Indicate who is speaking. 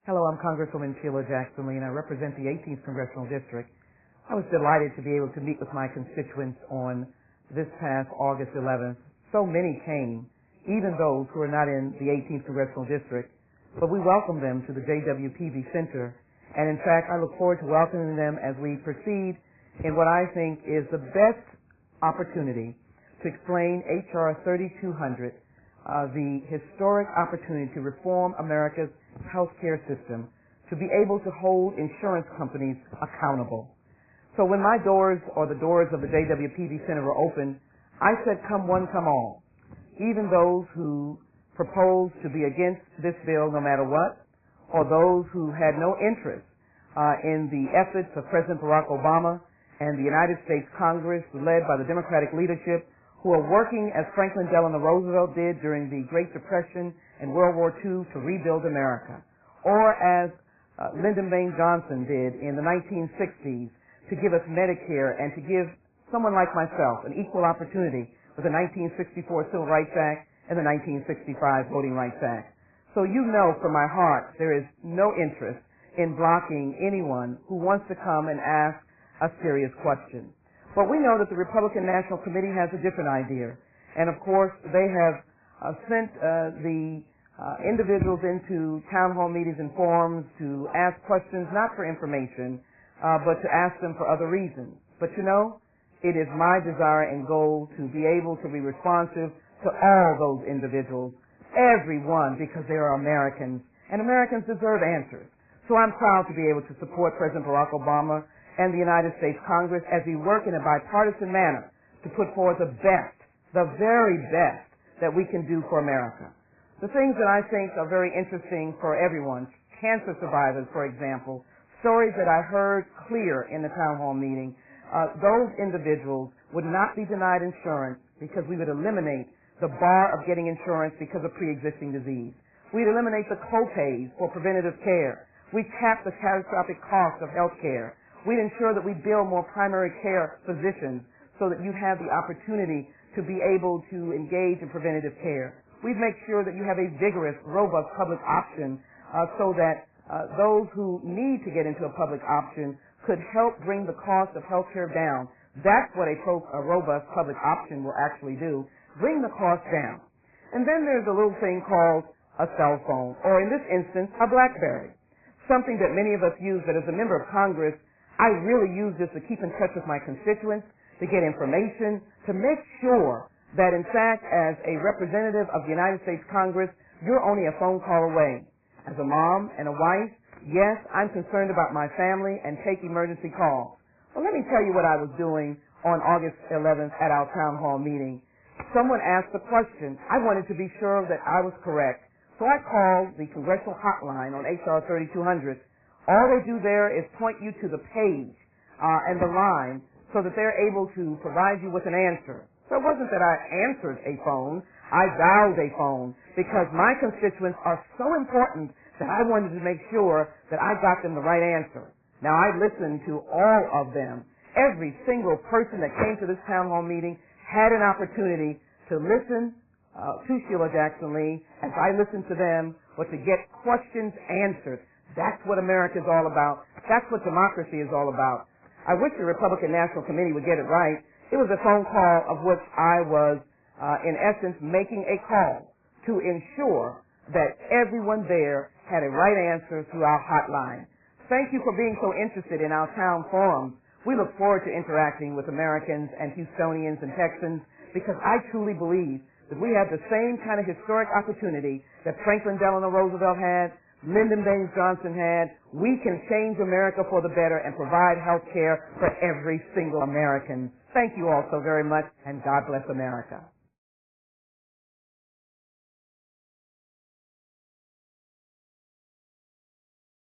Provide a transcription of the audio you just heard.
Speaker 1: Hello, I'm Congresswoman Sheila Jackson Lee, and I represent the 18th Congressional District. I was delighted to be able to meet with my constituents on this past August 11th. So many came, even those who are not in the 18th Congressional District, but we welcome them to the JWPV Center, and in fact, I look forward to welcoming them as we proceed in what I think is the best opportunity to explain H.R. 3200, the historic opportunity to reform America's healthcare system, to be able to hold insurance companies accountable. So when my doors, or the doors of the JWPV Center, were open, I said, come one, come all. Even those who proposed to be against this bill no matter what, or those who had no interest in the efforts of President Barack Obama and the United States Congress, led by the Democratic leadership, who are working as Franklin Delano Roosevelt did during the Great Depression and World War II to rebuild America, or as Lyndon Baines Johnson did in the 1960s to give us Medicare and to give someone like myself an equal opportunity with the 1964 Civil Rights Act and the 1965 Voting Rights Act. So you know from my heart there is no interest in blocking anyone who wants to come and ask a serious question. But we know that the Republican National Committee has a different idea. And of course, they have sent the individuals into town hall meetings and forums to ask questions, not for information, but to ask them for other reasons. But you know, it is my desire and goal to be able to be responsive to all those individuals, everyone, because they are Americans, and Americans deserve answers. So I'm proud to be able to support President Barack Obama and the United States Congress as we work in a bipartisan manner to put forward the best, the very best that we can do for America. The things that I think are very interesting for everyone, cancer survivors, for example, stories that I heard clear in the town hall meeting, those individuals would not be denied insurance because we would eliminate the bar of getting insurance because of pre-existing disease. We'd eliminate the co-pays for preventative care. We'd cap the catastrophic cost of health care. We'd ensure that we build more primary care physicians so that you have the opportunity to be able to engage in preventative care. We'd make sure that you have a vigorous, robust public option so that those who need to get into a public option could help bring the cost of health care down. That's what a robust public option will actually do, bring the cost down. And then there's a little thing called a cell phone, or in this instance, a BlackBerry, something that many of us use, but as a member of Congress, I really use this to keep in touch with my constituents, to get information, to make sure that, in fact, as a representative of the United States Congress, you're only a phone call away. As a mom and a wife, yes, I'm concerned about my family and take emergency calls. Well, let me tell you what I was doing on August 11th at our town hall meeting. Someone asked a question. I wanted to be sure that I was correct. So I called the congressional hotline on H.R. 3200. All they do there is point you to the page and the line so that they're able to provide you with an answer. So it wasn't that I answered a phone. I dialed a phone because my constituents are so important that I wanted to make sure that I got them the right answer. Now, I listened to all of them. Every single person that came to this town hall meeting had an opportunity to listen to Sheila Jackson Lee as I listened to them, or to get questions answered. That's what America is all about. That's what democracy is all about. I wish the Republican National Committee would get it right. It was a phone call of which I was, in essence, making a call to ensure that everyone there had a right answer through our hotline. Thank you for being so interested in our town forums. We look forward to interacting with Americans and Houstonians and Texans because I truly believe that we have the same kind of historic opportunity that Franklin Delano Roosevelt had, Lyndon Baines Johnson had. We can change America for the better and provide health care for every single American. Thank you all so very much, and God bless America.